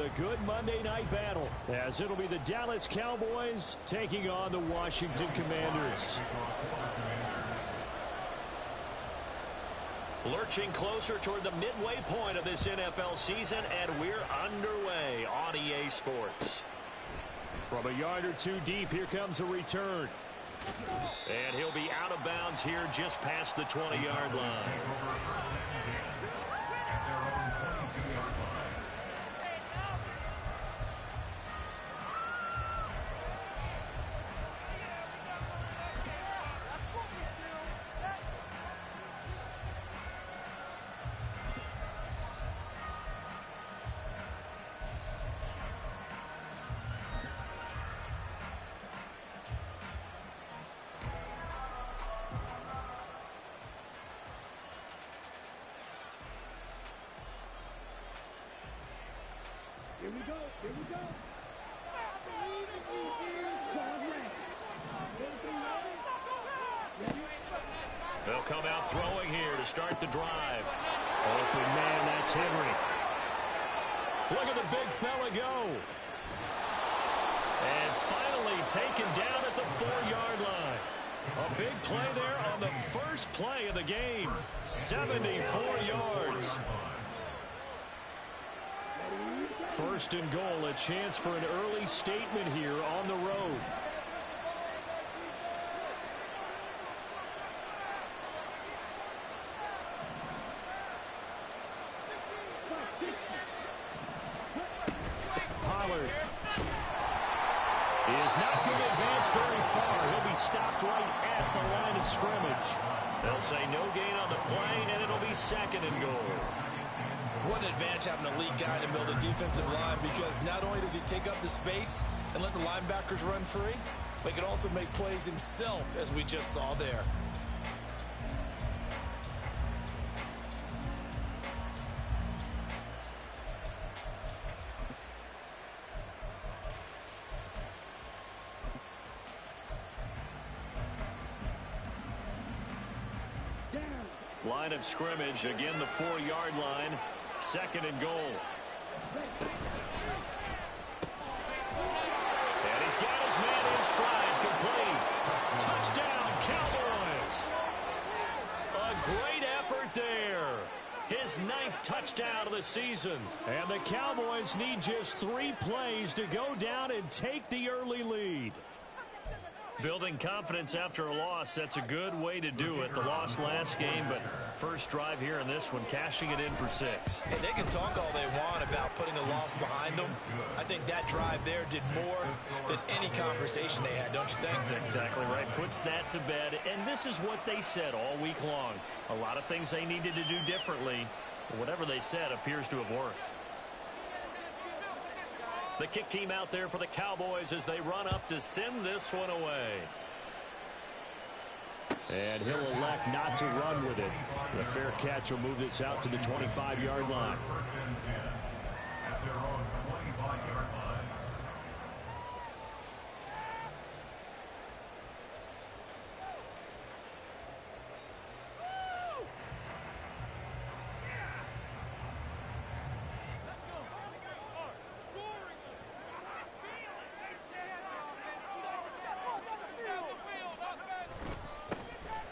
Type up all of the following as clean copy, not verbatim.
a good Monday night battle, as it'll be the Dallas Cowboys taking on the Washington Commanders. Lurching closer toward the midway point of this NFL season, and we're underway on EA Sports. From a yard or two deep, here comes a return. And he'll be out of bounds here just past the 20-yard line. Here we go. They'll come out throwing here to start the drive. Open man, that's Henry. Look at the big fella go. And finally taken down at the 4-yard line. A big play there on the first play of the game. 74 yards. First and goal, a chance for an early statement here on the road. Pollard is not going to advance very far. He'll be stopped right at the line of scrimmage. They'll say no gain on the play, and it'll be second and goal. What an advantage having an elite guy in the middle of the defensive line, because not only does he take up the space and let the linebackers run free, but he can also make plays himself, as we just saw there. Line of scrimmage, again the 4-yard line. Second and goal. And he's got his man in stride, complete. Touchdown, Cowboys. A great effort there. His 9th touchdown of the season. And the Cowboys need just 3 plays to go down and take the early lead. Building confidence after a loss, that's a good way to do it. The loss last game, but first drive here in this one, cashing it in for 6. Hey, they can talk all they want about putting a loss behind them. I think that drive there did more than any conversation they had, don't you think? That's exactly right. Puts that to bed, and this is what they said all week long. A lot of things they needed to do differently. Whatever they said appears to have worked. The kick team out there for the Cowboys as they run up to send this one away. And he'll elect not to run with it. The fair catch will move this out to the 25-yard line.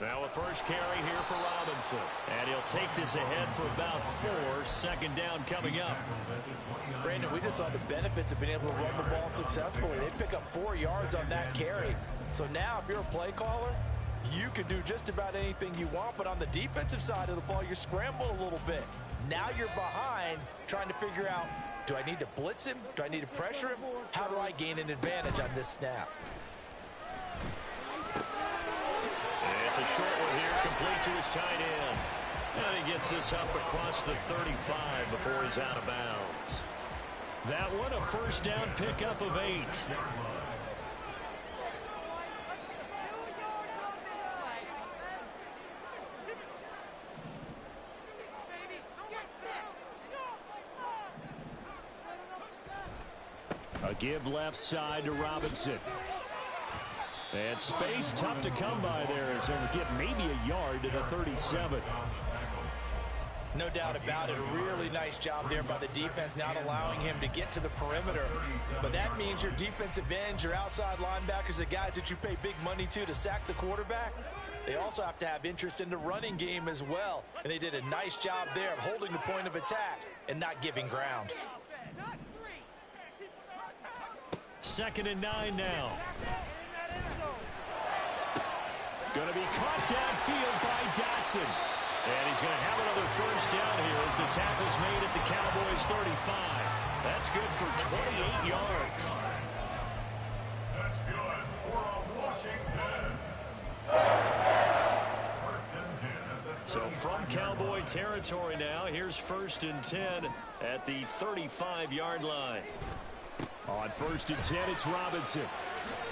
Now a first carry here for Robinson. And he'll take this ahead for about 4. Second down coming up. Brandon, we just saw the benefits of being able to run the ball successfully. They pick up 4 yards on that carry. So now if you're a play caller, you can do just about anything you want. But on the defensive side of the ball, you're scrambling a little bit. Now you're behind trying to figure out, do I need to blitz him? Do I need to pressure him? How do I gain an advantage on this snap? It's a short one here, complete to his tight end. And he gets this up across the 35 before he's out of bounds. That one, a first down pickup of 8. A give left side to Robinson. And space tough to come by there as he'll get maybe a yard to the 37. No doubt about it. A really nice job there by the defense, not allowing him to get to the perimeter. But that means your defensive ends, your outside linebackers, the guys that you pay big money to sack the quarterback, they also have to have interest in the running game as well. And they did a nice job there of holding the point of attack and not giving ground. 2nd and 9 now. Going to be caught downfield by Dotson. And he's going to have another first down here as the tackle's made at the Cowboys' 35. That's good for 28 yards. That's good for Washington. So from Cowboy territory now, here's 1st and 10 at the 35-yard line. On 1st and 10, it's Robinson.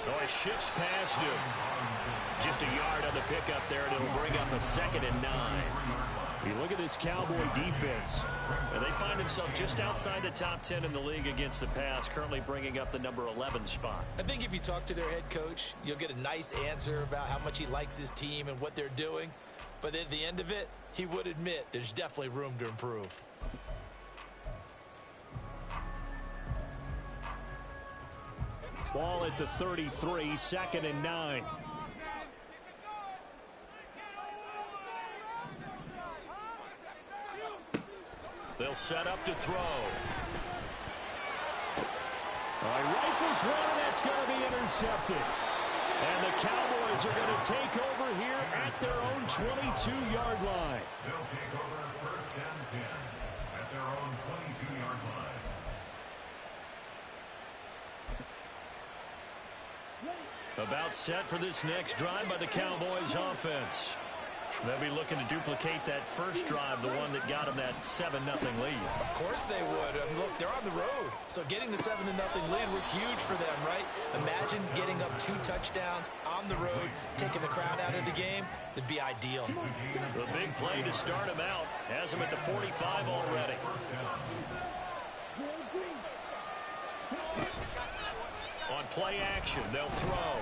Oh, he shifts past him. Just a yard on the pickup there, and it'll bring up a 2nd and 9. You look at this Cowboy defense, and they find themselves just outside the top 10 in the league against the pass, currently bringing up the number 11 spot. I think if you talk to their head coach, you'll get a nice answer about how much he likes his team and what they're doing. But at the end of it, he would admit there's definitely room to improve. Ball at the 33, 2nd and 9. They'll set up to throw. Rifles one, and that's going to be intercepted. And the Cowboys are going to take over here at their own 22-yard line. They'll take over 1st and 10 at their own 22-yard line. About set for this next drive by the Cowboys offense. They'll be looking to duplicate that first drive, the one that got them that 7-0 lead. Of course they would. Look, they're on the road. So getting the 7-0 lead was huge for them, right? Imagine getting up 2 touchdowns on the road, taking the crowd out of the game. It'd be ideal. The big play to start him out has him at the 45 already. On play action, they'll throw.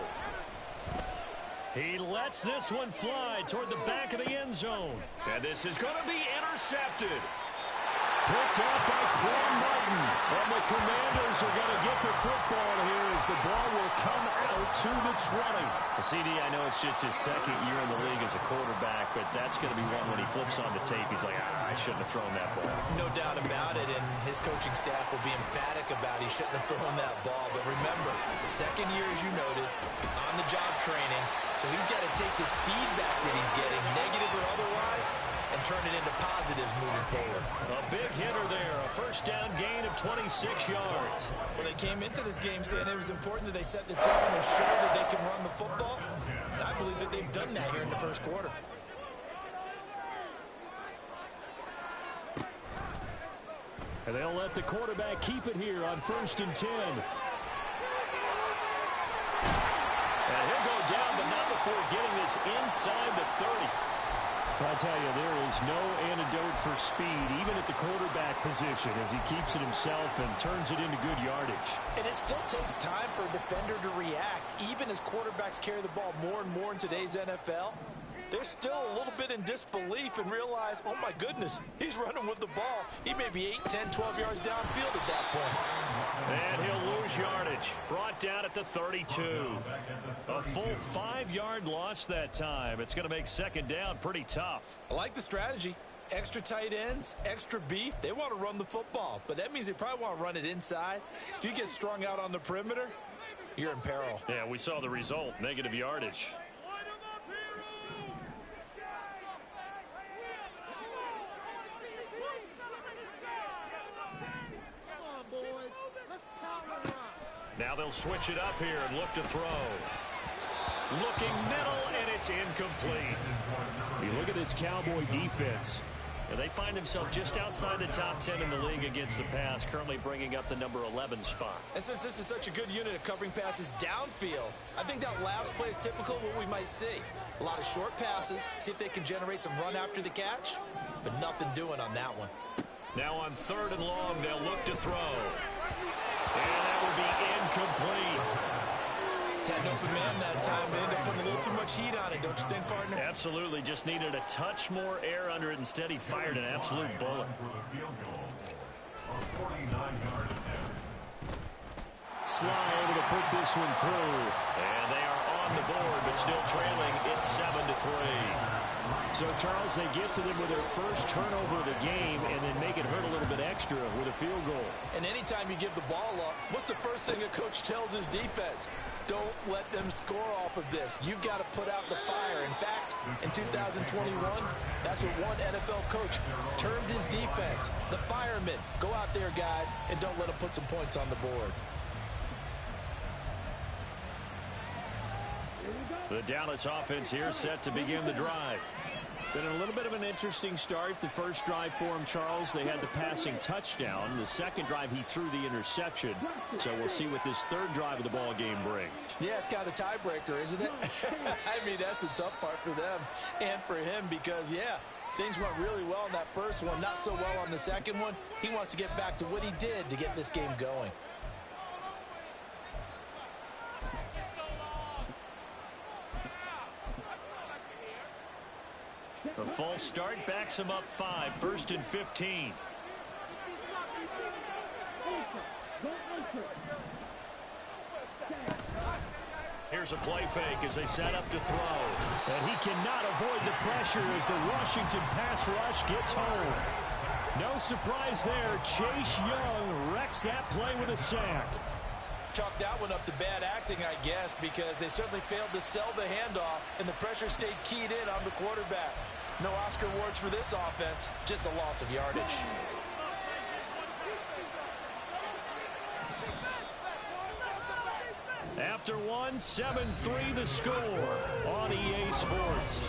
He lets this one fly toward the back of the end zone. And this is going to be intercepted. Picked off by Quan Martin. And the Commanders are going to get the football here as the ball will come out to the 20. CD, I know it's just his 2nd year in the league as a quarterback, but that's going to be one when he flips on the tape. He's like, I shouldn't have thrown that ball. No doubt about it, and his coaching staff will be emphatic about he shouldn't have thrown that ball. But remember, 2nd year, as you noted, on-the-job training, so he's got to take this feedback that he's getting, negative or otherwise, and turn it into positives moving forward. A big hitter there, a first down gain of 26 yards. Well, they came into this game saying it was important that they set the tone and show that they can run the football. And I believe that they've done that here in the first quarter. And they'll let the quarterback keep it here on 1st and 10. And he'll go down, but not before getting this inside the 30. I'll tell you, there is no antidote for speed, even at the quarterback position, as he keeps it himself and turns it into good yardage. And it still takes time for a defender to react, even as quarterbacks carry the ball more and more in today's NFL. They're still a little bit in disbelief and realize, oh my goodness, he's running with the ball. He may be 8, 10, 12 yards downfield at that point. And he'll lose yardage. Brought down at the 32. A full 5-yard loss that time. It's going to make 2nd down pretty tough. I like the strategy. Extra tight ends, extra beef. They want to run the football, but that means they probably want to run it inside. If you get strung out on the perimeter, you're in peril. Yeah, we saw the result, negative yardage. Now they'll switch it up here and look to throw. Looking middle, and it's incomplete. You look at this Cowboy defense, and they find themselves just outside the top 10 in the league against the pass, currently bringing up the number 11 spot. And since this is such a good unit of covering passes downfield, I think that last play is typical of what we might see. A lot of short passes, see if they can generate some run after the catch, but nothing doing on that one. Now on 3rd and long, they'll look to throw. And that will be incomplete. Had an open man that time, but ended up putting a little too much heat on it. play, don't you think, partner? Absolutely. Just needed a touch more air under it. Instead, he fired an absolute bullet. Sly able to put this one through. And they are on the board, but still trailing. It's 7-3. So, Charles, they get to them with their first turnover of the game and then make it hurt a little bit extra with a field goal. And anytime you give the ball up, what's the first thing a coach tells his defense? Don't let them score off of this. You've got to put out the fire. In fact, in 2021, that's what one NFL coach termed his defense. The firemen. Go out there, guys, and don't let them put some points on the board. The Dallas offense here set to begin the drive. Been a little bit of an interesting start. The first drive for him, Charles, they had the passing touchdown. The second drive, he threw the interception. So we'll see what this third drive of the ball game brings. Yeah, it's kind of a tiebreaker, isn't it? I mean, that's the tough part for them and for him because, yeah, things went really well in that first one, not so well on the second one. He wants to get back to what he did to get this game going. The false start backs him up 5, 1st and 15. Here's a play fake as they set up to throw. And he cannot avoid the pressure as the Washington pass rush gets home. No surprise there. Chase Young wrecks that play with a sack. Chalk that one up to bad acting, I guess, because they certainly failed to sell the handoff, and the pressure stayed keyed in on the quarterback. No Oscar awards for this offense, just a loss of yardage. After one, 7-3 the score on EA Sports.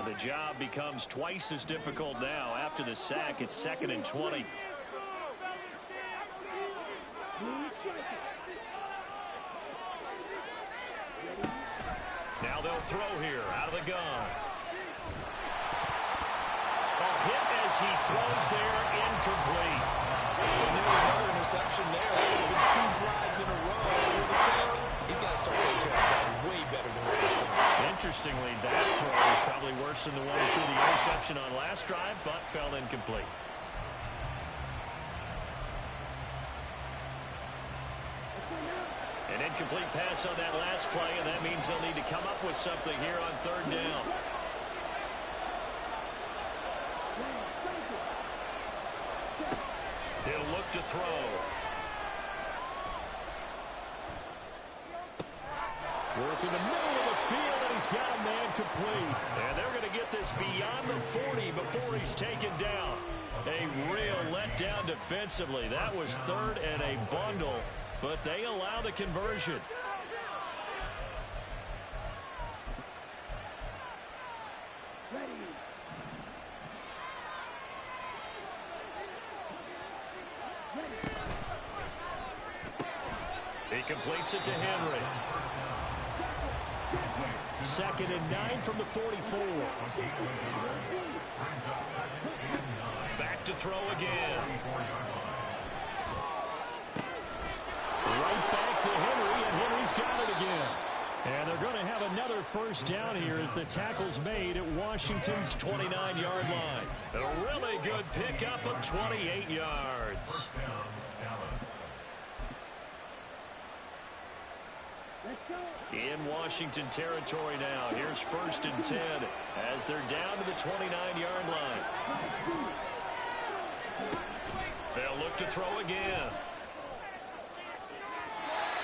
The job becomes twice as difficult now. After the sack, it's 2nd and 20. Now they'll throw here out of the gun. A hit as he throws there, incomplete. Another interception there. That would have been 2 drives in a row with a pick. He's got to start taking care of that way better than what we're seeing. Interestingly, that throw is probably worse than the one he threw the interception on last drive, but fell incomplete. An incomplete pass on that last play, and that means they'll need to come up with something here on 3rd down. He'll look to throw. Work in the middle of the field, and he's got a man complete. And they're going to get this beyond the 40 before he's taken down. A real letdown defensively. That was 3rd and a bundle, but they allow the conversion. He completes it to Henry. 2nd and 9 from the 44. Back to throw again. Right back to Henry, and Henry's got it again. And they're going to have another first down here as the tackle's made at Washington's 29-yard line. A really good pickup of 28 yards. In Washington territory now. Here's 1st and 10 as they're down to the 29-yard line. They'll look to throw again.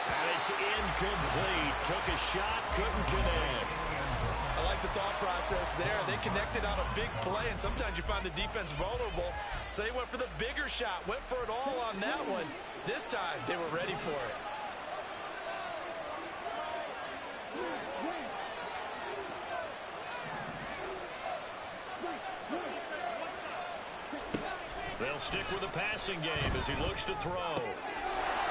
And it's incomplete. Took a shot, couldn't connect. I like the thought process there. They connected on a big play, and sometimes you find the defense vulnerable. So they went for the bigger shot, went for it all on that one. This time, they were ready for it. They'll stick with the passing game as he looks to throw.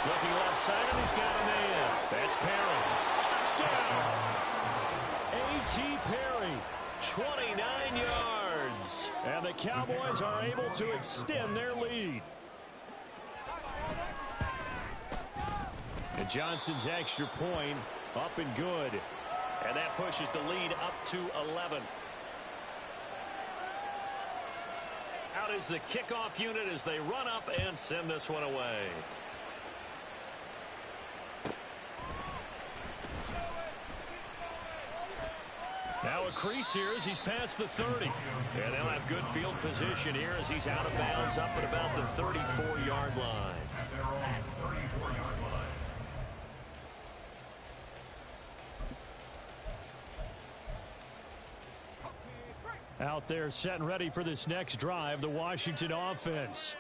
Looking left side, and he's got a man. That's Perry. Touchdown! A.T. Perry. 29 yards. Cowboys are able to extend their lead. And Johnson's extra point up and good. And that pushes the lead up to 11. Out is the kickoff unit as they run up and send this one away. Now a crease here as he's past the 30. And they'll have good field position here as he's out of bounds up at about the 34-yard line. At their own 34-yard line. Out there set and ready for this next drive, the Washington offense.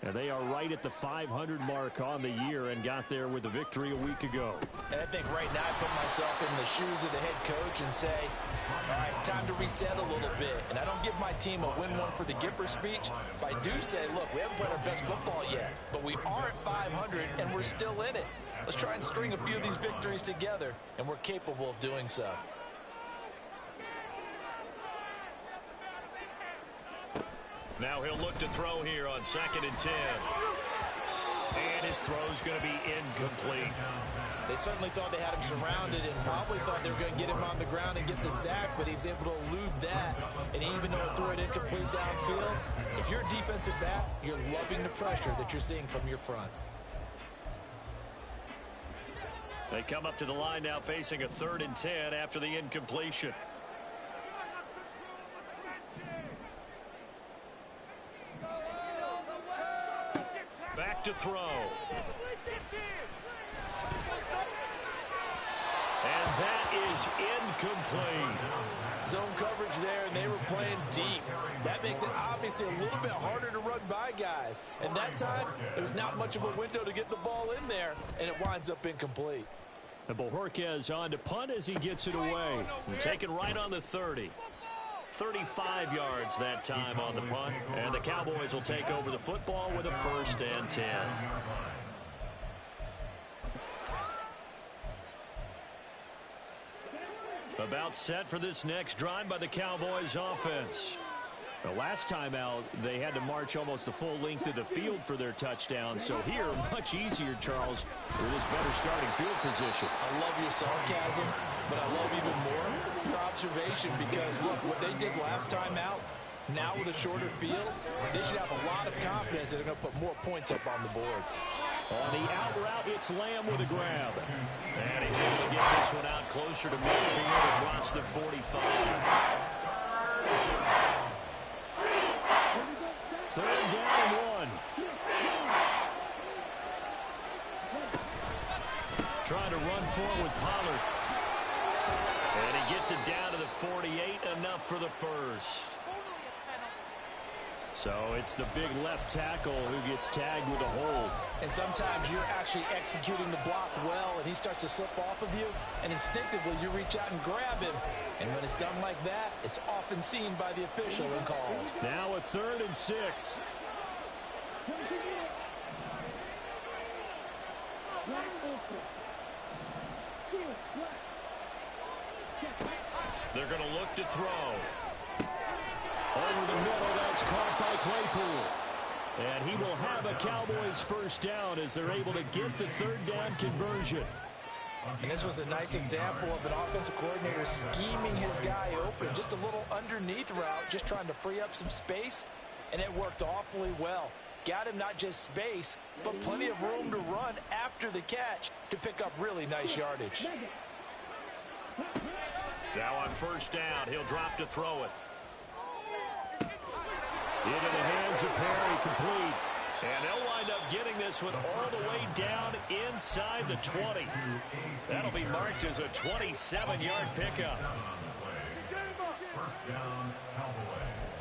And they are right at the 500 mark on the year and got there with a victory a week ago. And I think right now I put myself in the shoes of the head coach and say, all right, time to reset a little bit. And I don't give my team a win one for the Gipper speech, but I do say, look, we haven't played our best football yet, but we are at 500 and we're still in it. Let's try and string a few of these victories together, and we're capable of doing so. Now he'll look to throw here on 2nd and 10. And his throw's going to be incomplete. They certainly thought they had him surrounded and probably thought they were going to get him on the ground and get the sack, but he was able to elude that. And even though it threw it incomplete downfield, if you're a defensive back, you're loving the pressure that you're seeing from your front. They come up to the line now facing a 3rd and 10 after the incompletion. Back to throw. And that is incomplete. Zone coverage there, and they were playing deep. That makes it obviously a little bit harder to run by guys. And that time, there was not much of a window to get the ball in there, and it winds up incomplete. And Bojorquez on to punt as he gets it away. And taken right on the 30. 35 yards that time on the punt. And the Cowboys will take over the football with a 1st and 10. About set for this next drive by the Cowboys offense. The last time out, they had to march almost the full length of the field for their touchdown. So here, much easier, Charles, with this better starting field position. I love your sarcasm, but I love even more your observation because, look, what they did last time out, now with a shorter field, they should have a lot of confidence that they're going to put more points up on the board. On the out route, it's Lamb with a grab. And he's able to get this one out closer to midfield across the 45. 3rd down and 1. Trying to run forward with Pollard. And he gets it down to the 48, enough for the 1st. So it's the big left tackle who gets tagged with a hold. And sometimes you're actually executing the block well, and he starts to slip off of you, and instinctively you reach out and grab him. And when it's done like that, it's often seen by the official and called. Now a 3rd and 6. They're going to look to throw. Over the middle, that's caught by Claypool. And he will have a Cowboys 1st down as they're able to get the 3rd down conversion. And this was a nice example of an offensive coordinator scheming his guy open. Just a little underneath route, just trying to free up some space, and it worked awfully well. Got him not just space, but plenty of room to run after the catch to pick up really nice yardage. Now on 1st down, he'll drop to throw it. Into the hands of Perry, complete. And they'll wind up getting this one all the way down inside the 20. That'll be marked as a 27-yard pickup. 1st down, Cowboys.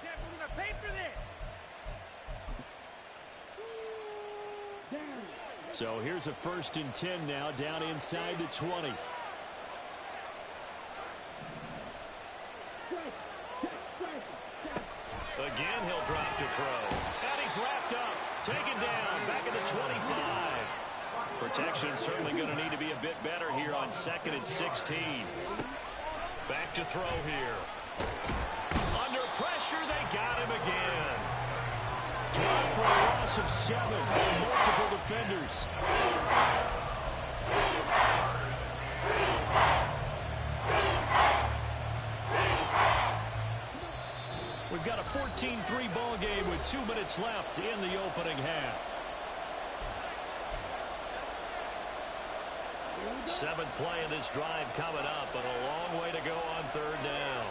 Can't believe I paid for this. So here's a 1st and 10 now, down inside the 20. Again, he'll drop to throw. And he's wrapped up. Taken down. Back at the 25. Protection certainly going to need to be a bit better here on 2nd and 16. Back to throw here. Under pressure, they got him again. Drive for a loss of 7 and multiple defenders. We've got a 14-3 ball game with 2 minutes left in the opening half. 7th play of this drive coming up, but a long way to go on 3rd down.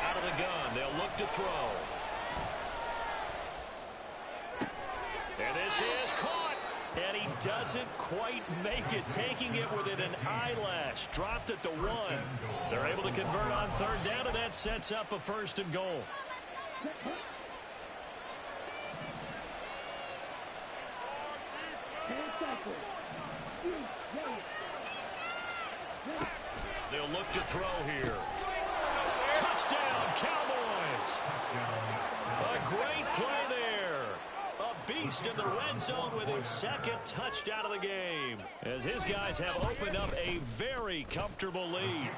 Out of the gun, they'll look to throw. And this is caught. And he doesn't quite make it, taking it within an eyelash. Dropped at the 1. They're able to convert on 3rd down, and that sets up a 1st and goal. They'll look to throw here. Touchdown, Cowboys! A great play there. A beast in the red zone with his 2nd touchdown of the game, as his guys have opened up a very comfortable lead.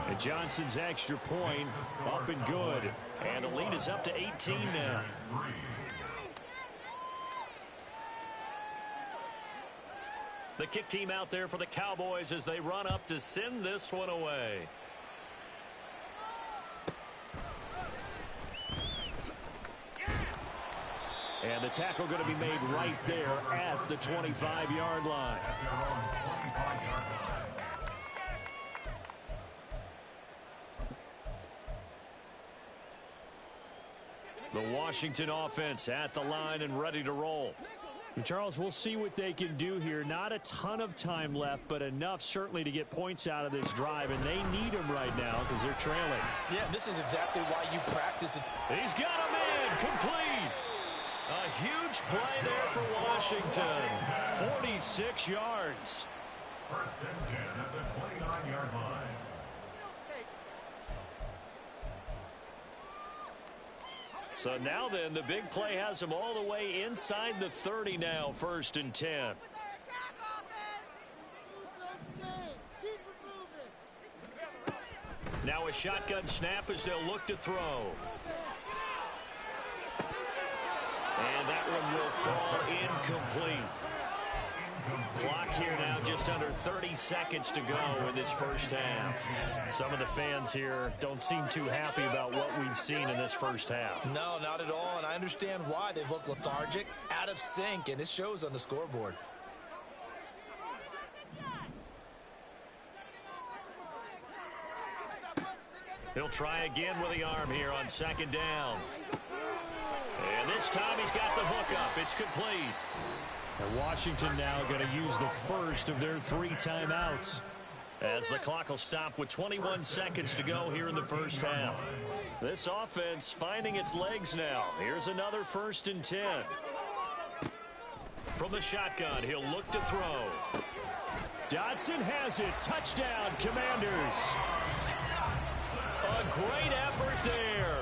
And Johnson's extra point up and good. And the lead is up to 18 now. The kick team out there for the Cowboys as they run up to send this one away. And the tackle going to be made right there at the 25-yard line. The Washington offense at the line and ready to roll. And Charles, we'll see what they can do here. Not a ton of time left, but enough certainly to get points out of this drive, and they need them right now because they're trailing. Yeah, this is exactly why you practice it. He's got a man complete. A huge play there for Washington. 46 yards. 1st and 10 at the 29-yard line. So now then, the big play has them all the way inside the 30 now, 1st and 10. Now a shotgun snap as they'll look to throw. And that one will fall incomplete. Clock here now just under 30 seconds to go in this 1st half. Some of the fans here don't seem too happy about what we've seen in this 1st half. No, not at all, and I understand why. They look lethargic, out of sync, and it shows on the scoreboard. He'll try again with the arm here on 2nd down. And this time he's got the hook up. It's complete. And Washington now going to use the first of their 3 timeouts. As the clock will stop with 21 seconds to go here in the 1st half. This offense finding its legs now. Here's another 1st and 10. From the shotgun, he'll look to throw. Dotson has it. Touchdown, Commanders. A great effort there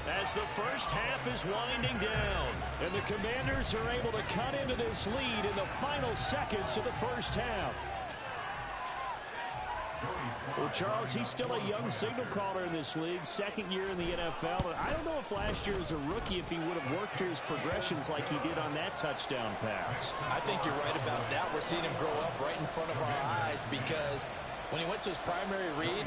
as the 1st half is winding down. And the Commanders are able to cut into this lead in the final seconds of the 1st half. Well, Charles, he's still a young signal caller in this league, 2nd year in the NFL. And I don't know if last year as a rookie if he would have worked through his progressions like he did on that touchdown pass. I think you're right about that. We're seeing him grow up right in front of our eyes because when he went to his primary read,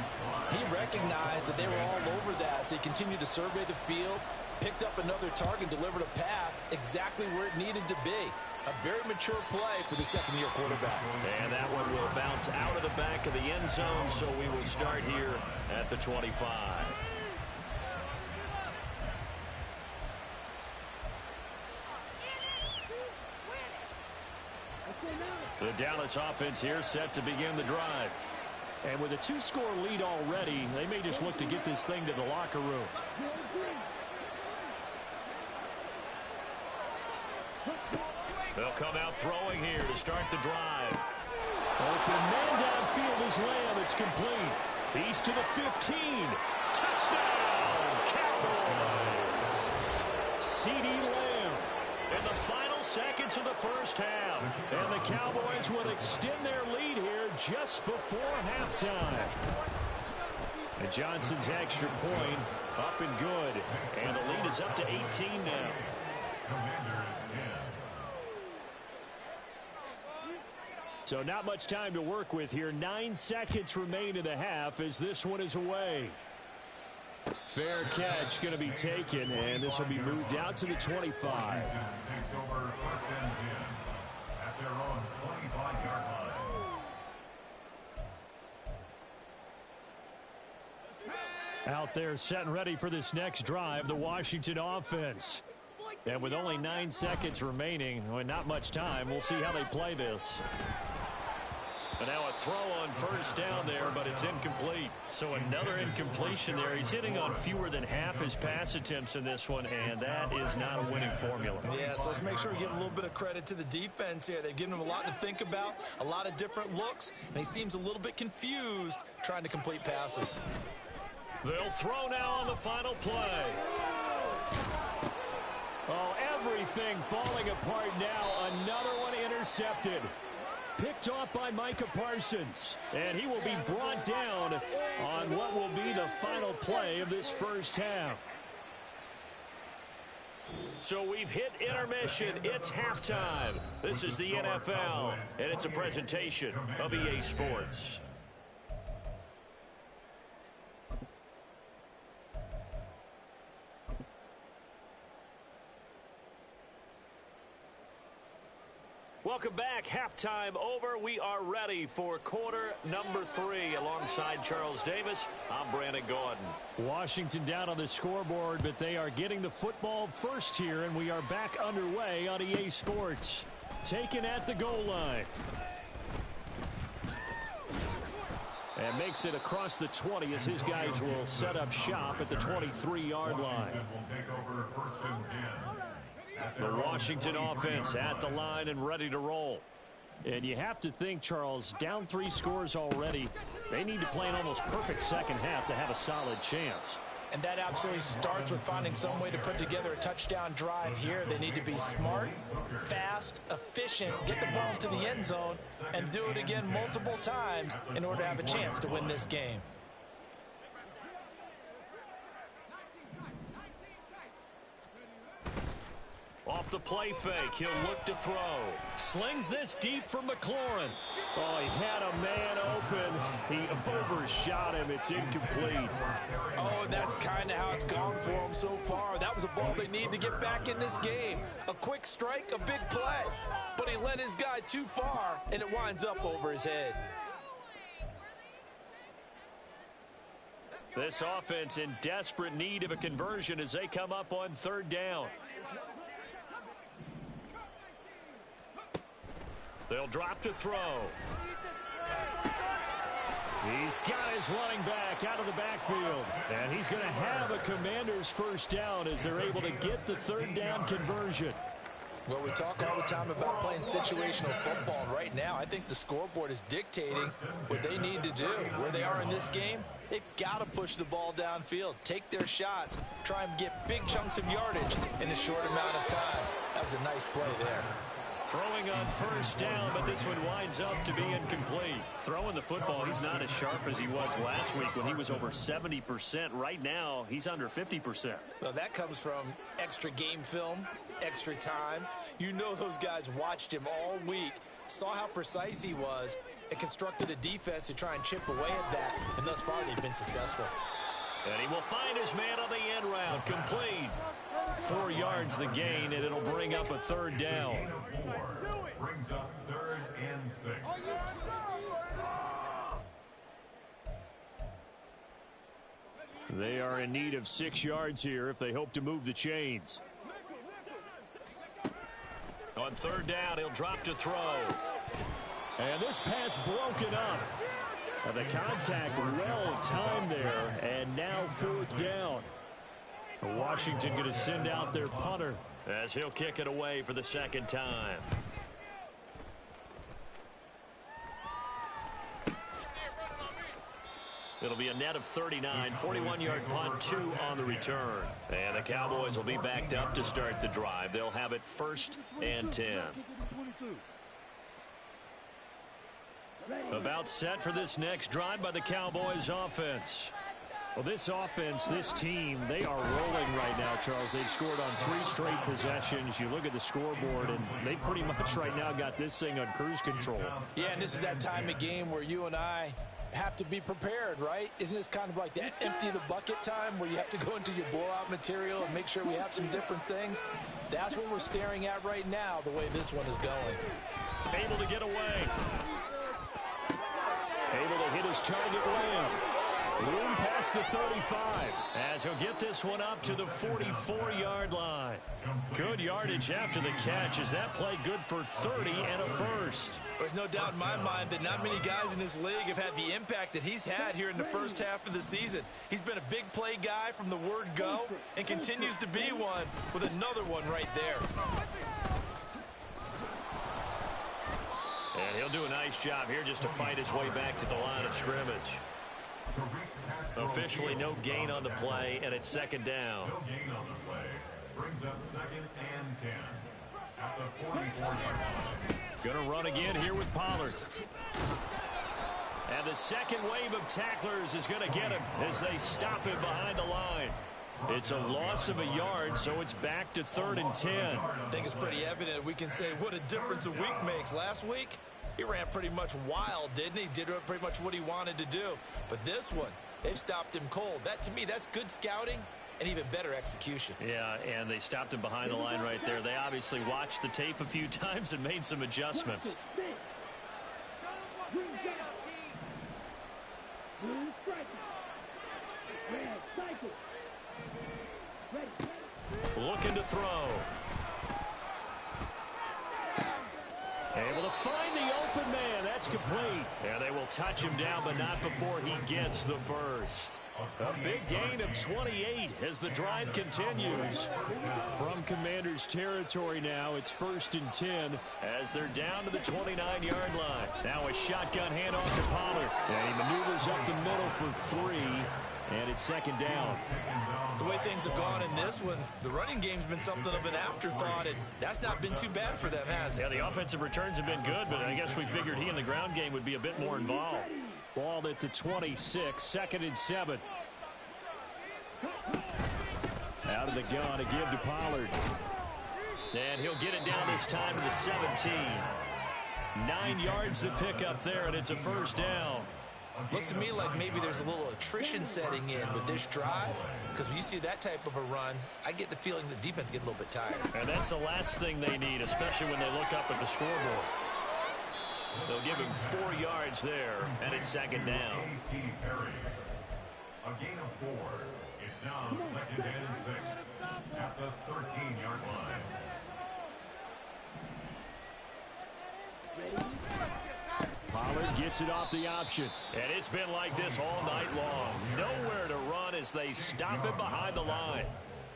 he recognized that they were all over that. So he continued to survey the field, picked up another target, delivered a pass exactly where it needed to be. A very mature play for the 2nd-year quarterback. And that one will bounce out of the back of the end zone, so we will start here at the 25. The Dallas offense here set to begin the drive. And with a 2-score lead already, they may just look to get this thing to the locker room. They'll come out throwing here to start the drive. Open man downfield is Lamb. It's complete. He's to the 15. Touchdown, Cowboys. CeeDee Lamb in the final seconds of the first half. And the Cowboys will extend their lead here just before halftime. And Johnson's extra point up and good. And the lead is up to 18 now. Commanders 10. So not much time to work with here. 9 seconds remain in the half as this one is away. Fair catch going to be taken, and this will be moved out to the 25. Takes over first and 10 at their own 25-yard line. Out there set and ready for this next drive, the Washington offense. And with only 9 seconds remaining, well, not much time, we'll see how they play this. And now a throw on first down there, but it's incomplete. So another incompletion there. He's hitting on fewer than half his pass attempts in this one, and that is not a winning formula. Yeah, so let's make sure we give a little bit of credit to the defense here. They've given him a lot to think about, a lot of different looks, and he seems a little bit confused trying to complete passes. They'll throw now on the final play. Oh, everything falling apart now. Another one intercepted. Picked off by Micah Parsons. And he will be brought down on what will be the final play of this first half. So we've hit intermission. It's halftime. This is the NFL, and it's a presentation of EA Sports. Welcome back. Halftime over. We are ready for quarter number 3. Alongside Charles Davis, I'm Brandon Gordon. Washington down on the scoreboard, but they are getting the football first here, and we are back underway on EA Sports. Taken at the goal line. And makes it across the 20 as his guys will set up shop at the 23-yard line. Will take over first and 10. The Washington offense at the line and ready to roll. And you have to think, Charles, down 3 scores already. They need to play an almost perfect second half to have a solid chance. And that absolutely starts with finding some way to put together a touchdown drive here. They need to be smart, fast, efficient, get the ball into the end zone, and do it again multiple times in order to have a chance to win this game. Off the play fake, he'll look to throw. Slings this deep from McLaurin. Oh, he had a man open. He overshot him. It's incomplete. Oh, and that's kind of how it's gone for him so far. That was a ball they need to get back in this game. A quick strike, a big play. But he led his guy too far, and it winds up over his head. This offense in desperate need of a conversion as they come up on third down. They'll drop to throw. He's got his running back out of the backfield. And he's going to have a Commanders first down as they're able to get the third down conversion. Well, we talk all the time about playing situational football. And right now, I think the scoreboard is dictating what they need to do. Where they are in this game, they've got to push the ball downfield, take their shots, try and get big chunks of yardage in a short amount of time. That was a nice play there. Throwing on first down, but this one winds up to be incomplete. Throwing the football, he's not as sharp as he was last week when he was over 70%. Right now, he's under 50%. Well, that comes from extra game film, extra time. You know those guys watched him all week, saw how precise he was, and constructed a defense to try and chip away at that, and thus far they've been successful. And he will find his man on the end route, complete. 4 yards the gain, and it'll bring up a third down. Brings up third and 6. They are in need of 6 yards here if they hope to move the chains. On third down, he'll drop to throw. And this pass broken up. And the contact well timed there, and now fourth down. Washington going to send out their punter as he'll kick it away for the second time. It'll be a net of 39, 41-yard punt, 2 on the return. And the Cowboys will be backed up to start the drive. They'll have it 1st and 10. About set for this next drive by the Cowboys offense. Well, this offense, this team, they are rolling right now, Charles. They've scored on 3 straight possessions. You look at the scoreboard, and they pretty much right now got this thing on cruise control. Yeah, and this is that time of game where you and I have to be prepared, right? Isn't this kind of like that empty the bucket time where you have to go into your blowout material and make sure we have some different things? That's what we're staring at right now, the way this one is going. Able to get away. Able to hit his target layup. Room past the 35. As he'll get this one up to the 44-yard line. Good yardage after the catch. Is that play good for 30 and a first? There's no doubt in my mind that not many guys in this league have had the impact that he's had here in the first half of the season. He's been a big play guy from the word go and continues to be one with another one right there. And he'll do a nice job here just to fight his way back to the line of scrimmage. Officially no gain on the play, and it's 2nd down. No gain on the play. Brings up 2nd and 10 at the 44-yard line. Going to run again here with Pollard. And the second wave of tacklers is going to get him as they stop him behind the line. It's a loss of a yard, so it's back to 3rd and 10. I think it's pretty evident. We can say what a difference a week makes. Last week, he ran pretty much wild, didn't he? Did pretty much what he wanted to do. But this one, they've stopped him cold. That, to me, that's good scouting and even better execution. Yeah, and they stopped him behind the line right there. They obviously watched the tape a few times and made some adjustments. Looking to throw. Able to find the open man. That's complete. And they will touch him down, but not before he gets the first. A big gain of 28 as the drive continues. From Commander's territory now, it's 1st and 10. As they're down to the 29-yard line. Now a shotgun handoff to Pollard. And he maneuvers up the middle for 3. And it's 2nd down. The way things have gone in this one, the running game's been something of an afterthought, and that's not been too bad for them, has it? Yeah, the offensive returns have been good, but I guess we figured he in the ground game would be a bit more involved. Balled at the 26, 2nd and 7. Out of the gun to give to Pollard. And he'll get it down this time to the 17. 9 yards to pick up there, and it's a 1st down. Looks to me like maybe there's a little attrition setting in with this drive, because when you see that type of a run, I get the feeling the defense getting a little bit tired. And that's the last thing they need, especially when they look up at the scoreboard. They'll give him 4 yards there, and it's 2nd down. A.T. Perry. A gain of 4. It's now 2nd and 6 at the 13-yard line. Pollard gets it off the option. And it's been like this all night long. Nowhere to run as they stop him behind the line.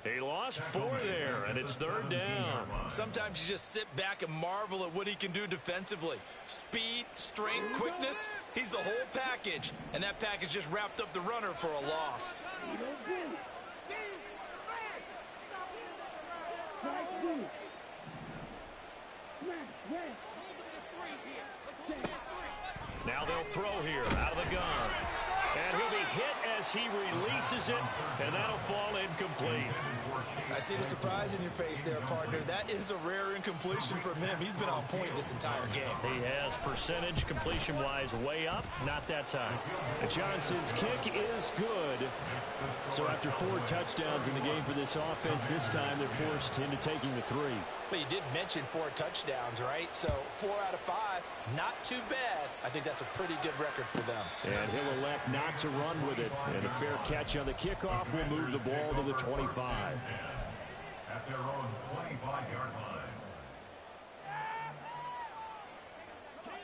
He lost 4 there, and it's 3rd down. Sometimes you just sit back and marvel at what he can do defensively. Speed, strength, quickness, he's the whole package. And that package just wrapped up the runner for a loss. Now they'll throw here out of the gun. And he'll be hit as he releases it, and that'll fall incomplete. I see the surprise in your face there, partner. That is a rare incompletion from him. He's been on point this entire game. He has percentage completion-wise way up, not that time. Johnson's kick is good. So after 4 touchdowns in the game for this offense, this time they're forced into taking the 3. But you did mention 4 touchdowns, right? So 4 out of 5, not too bad. I think that's a pretty good record for them. And he'll elect not to run with it. And a fair catch on the kickoff will move the ball to the 25. At their own 25-yard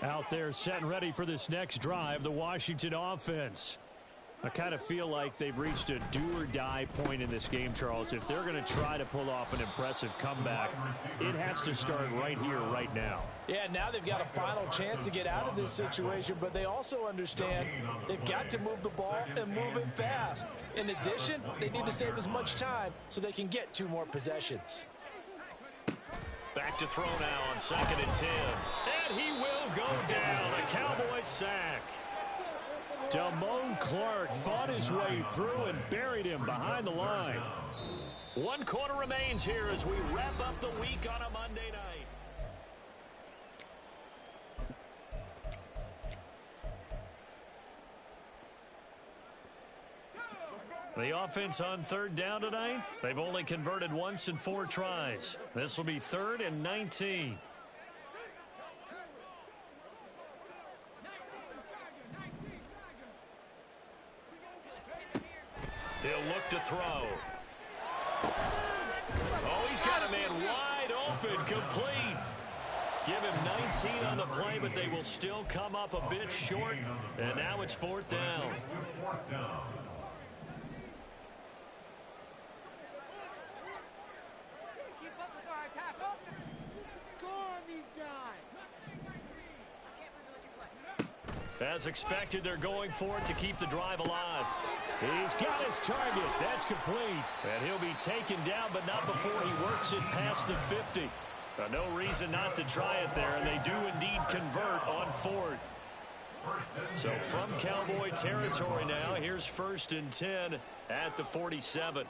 line. Out there set and ready for this next drive, the Washington offense. I kind of feel like they've reached a do-or-die point in this game, Charles. If they're going to try to pull off an impressive comeback, it has to start right here, right now. Yeah, now they've got a final chance to get out of this situation, but they also understand they've got to move the ball and move it fast. In addition, they need to save as much time so they can get 2 more possessions. Back to throw now on 2nd and 10. And he will go down. A Cowboys sack. Damone Clark fought his way through and buried him behind the line. 1 quarter remains here as we wrap up the week on a Monday night. The offense on 3rd down tonight, they've only converted once in 4 tries. This will be 3rd and 19. He'll look to throw. Oh, he's got a man wide open, complete. Give him 19 on the play, but they will still come up a bit short. And now it's 4th down. Keep up with our attack offense. Score on these guys. As expected, they're going for it to keep the drive alive. He's got his target. That's complete. And he'll be taken down, but not before he works it past the 50. No reason not to try it there, and they do indeed convert on 4th. So from Cowboy territory now, here's 1st and 10 at the 47.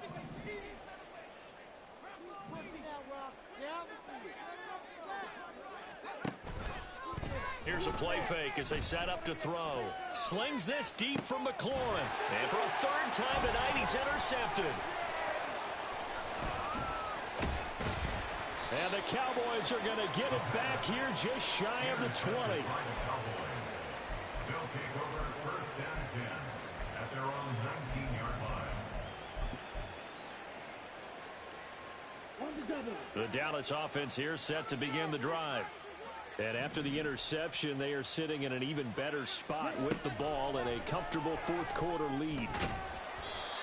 Here's a play fake as they set up to throw. Slings this deep from McLaurin. And for a 3rd time tonight, he's intercepted. And the Cowboys are going to get it back here just shy of the 20. They'll take over 1st and 10 at their own 19-yard line. The Dallas offense here set to begin the drive. And after the interception, they are sitting in an even better spot with the ball and a comfortable 4th quarter lead.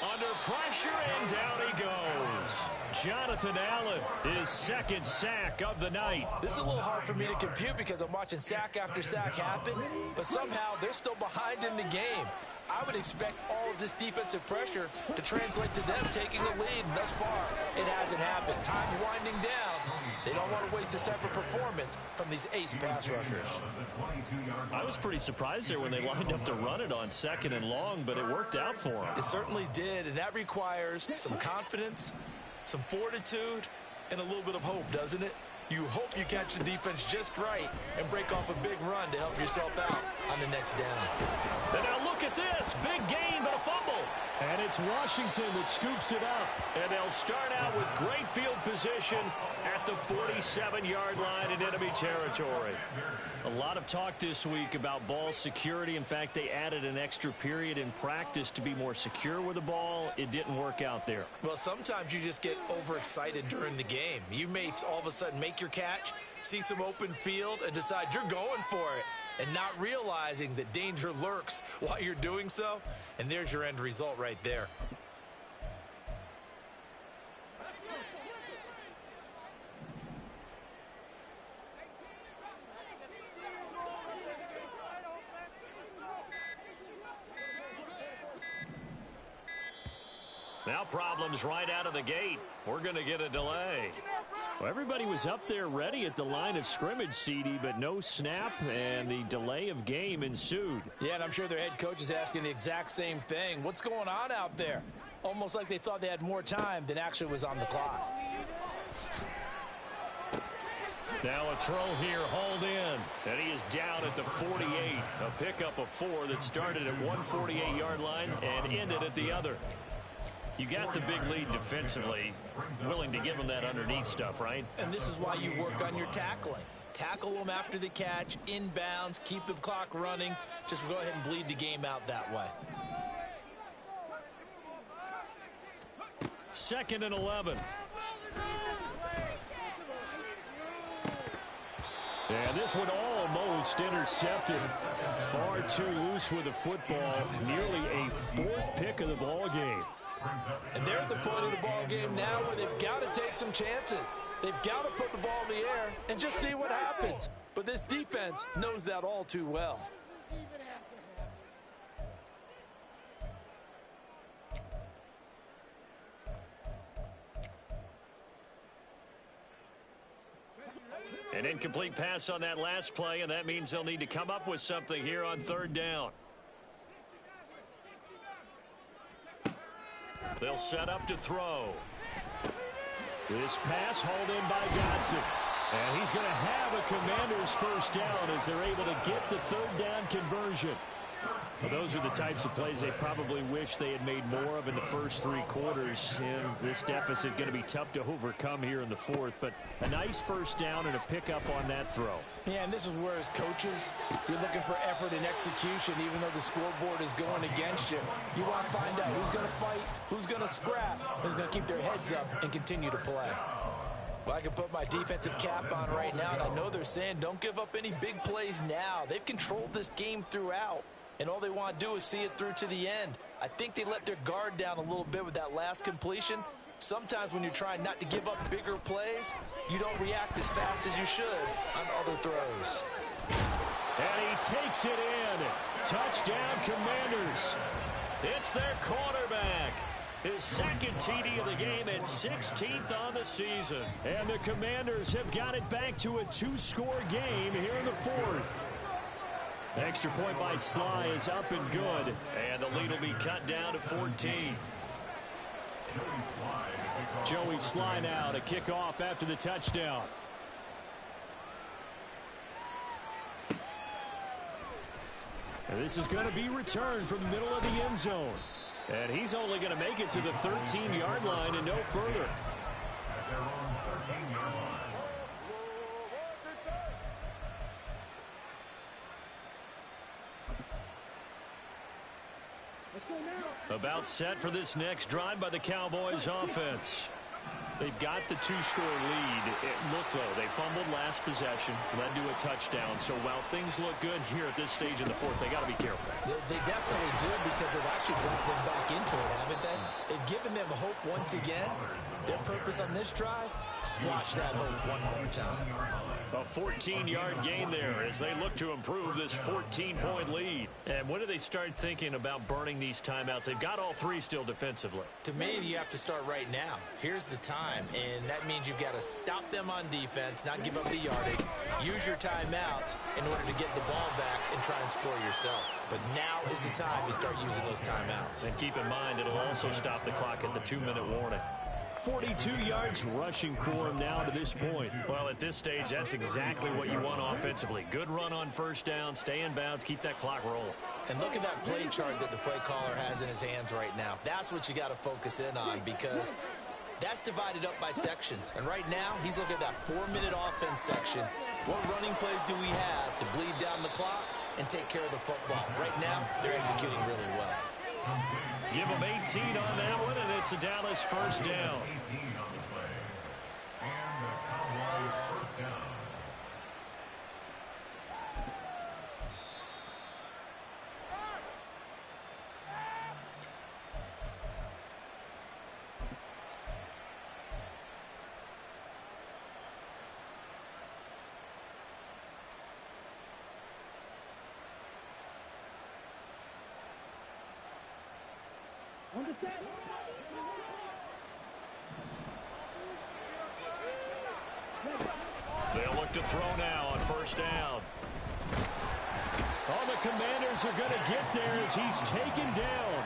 Under pressure, and down he goes. Jonathan Allen, his 2nd sack of the night. This is a little hard for me to compute because I'm watching sack after sack happen, but somehow they're still behind in the game. I would expect all of this defensive pressure to translate to them taking the lead. And thus far, it hasn't happened. Time's winding down. They don't want to waste this type of performance from these ace pass rushers. I was pretty surprised there when they lined up to run it on 2nd and long, but it worked out for them. It certainly did, and that requires some confidence, some fortitude, and a little bit of hope, doesn't it? You hope you catch the defense just right and break off a big run to help yourself out on the next down. And now look at this. Big gain, but a fumble. And it's Washington that scoops it up. And they'll start out with great field position at the 47-yard line in enemy territory. A lot of talk this week about ball security. In fact, they added an extra period in practice to be more secure with the ball. It didn't work out there. Well, sometimes you just get overexcited during the game. You may all of a sudden make your catch, see some open field, and decide you're going for it, and not realizing that danger lurks while you're doing so. And there's your end result right there. Now problems right out of the gate. We're going to get a delay. Well, everybody was up there ready at the line of scrimmage, CD, but no snap, and the delay of game ensued. Yeah, and I'm sure their head coach is asking the exact same thing. What's going on out there? Almost like they thought they had more time than actually was on the clock. Now a throw here, hauled in, and he is down at the 48. A pickup of 4 that started at one 48-yard line and ended at the other. You got the big lead defensively, willing to give them that underneath stuff, right? And this is why you work on your tackling. Tackle them after the catch, inbounds, keep the clock running. Just go ahead and bleed the game out that way. 2nd and 11. And this one all almost intercepted. Far too loose with the football. Nearly a fourth pick of the ball game. And they're at the point of the ball game now where they've got to take some chances. They've got to put the ball in the air and just see what happens. But this defense knows that all too well. An incomplete pass on that last play, and that means they'll need to come up with something here on third down. They'll set up to throw. This pass hauled in by Dotson. And he's going to have a Commanders first down as they're able to get the third down conversion. Well, those are the types of plays they probably wish they had made more of in the first three quarters. And this deficit going to be tough to overcome here in the fourth. But a nice first down and a pickup on that throw. Yeah, and this is where as coaches, you're looking for effort and execution even though the scoreboard is going against you. You want to find out who's going to fight, who's going to scrap, who's going to keep their heads up and continue to play. Well, I can put my defensive cap on right now, and I know they're saying don't give up any big plays now. They've controlled this game throughout. And all they want to do is see it through to the end. I think they let their guard down a little bit with that last completion. Sometimes when you're trying not to give up bigger plays, you don't react as fast as you should on other throws. And he takes it in. Touchdown, Commanders. It's their quarterback. His second TD of the game at 16th on the season. And the Commanders have got it back to a two-score game here in the fourth. Extra point by Sly is up and good. And the lead will be cut down to 14. Joey Sly now to kick off after the touchdown. And this is going to be returned from the middle of the end zone. And he's only going to make it to the 13-yard line and no further. At their own 13-yard line. About set for this next drive by the Cowboys offense. They've got the two-score lead. Look, though, they fumbled last possession, led to a touchdown. So while things look good here at this stage in the fourth, they got to be careful. They definitely do because they've actually brought them back into it, haven't they? They've given them hope once again. Their purpose on this drive, squash that hope one more time. A 14-yard gain there as they look to improve this 14-point lead. And when do they start thinking about burning these timeouts? They've got all three still defensively. To me, you have to start right now. Here's the time, and that means you've got to stop them on defense, not give up the yardage, use your timeouts in order to get the ball back and try and score yourself. But now is the time to start using those timeouts. And keep in mind, it'll also stop the clock at the 2-minute warning. 42 yards rushing for him now to this point. Well, at this stage, that's exactly what you want offensively. Good run on first down, stay in bounds, keep that clock rolling. And look at that play chart that the play caller has in his hands right now. That's what you got to focus in on because that's divided up by sections. And right now, he's looking at that 4-minute offense section. What running plays do we have to bleed down the clock and take care of the football? Right now, they're executing really well. Give them 18 on that one, and it's a Dallas first down. 18 on the play. And the Cowboys first down. They'll look to throw now on first down. Oh, the Commanders are going to get there as he's taken down.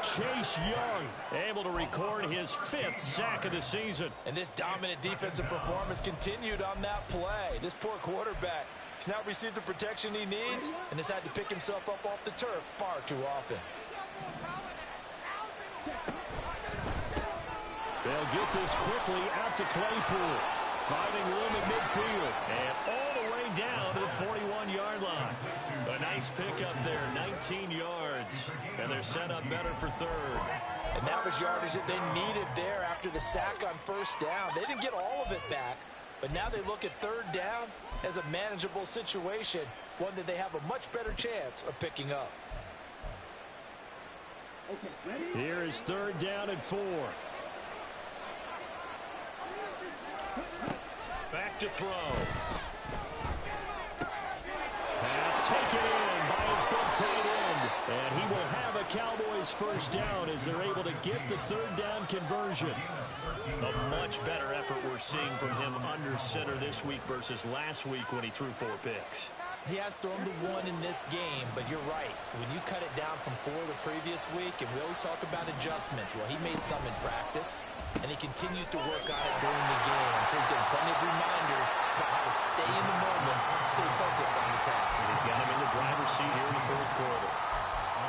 Chase Young able to record his 5th sack of the season. And this dominant defensive performance continued on that play. This poor quarterback has not received the protection he needs and has had to pick himself up off the turf far too often. They'll get this quickly out to Claypool. Finding room at midfield. And all the way down to the 41-yard line. A nice pickup there, 19 yards. And they're set up better for third. And that was yardage that they needed there after the sack on first down. They didn't get all of it back, but now they look at third down, as a manageable situation, one that they have a much better chance of picking up. Here is 3rd down and 4. Back to throw. Pass taken in by his big tight end. And he will have a Cowboys first down as they're able to get the 3rd down conversion. A much better effort we're seeing from him under center this week versus last week when he threw 4 picks. He has thrown the 1 in this game, but you're right. When you cut it down from 4 the previous week, and we always talk about adjustments, well, he made some in practice, and he continues to work on it during the game. I'm sure he's getting plenty of reminders about how to stay in the moment, stay focused on the task. He's got him in the driver's seat here in the 4th quarter.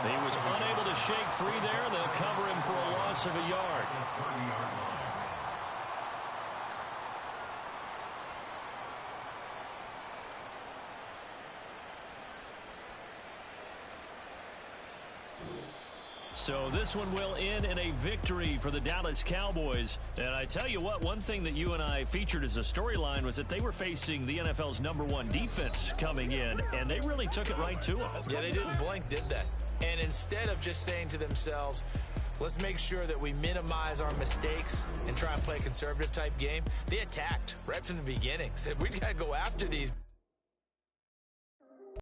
He was unable to shake free there. They'll cover him for a loss of a yard. So this one will end in a victory for the Dallas Cowboys. And I tell you what, one thing that you and I featured as a storyline was that they were facing the NFL's #1 defense coming in, and they really took it right to them. Yeah, they didn't blink, did they? And instead of just saying to themselves, let's make sure that we minimize our mistakes and try and play a conservative type game, they attacked right from the beginning. Said, we got to go after these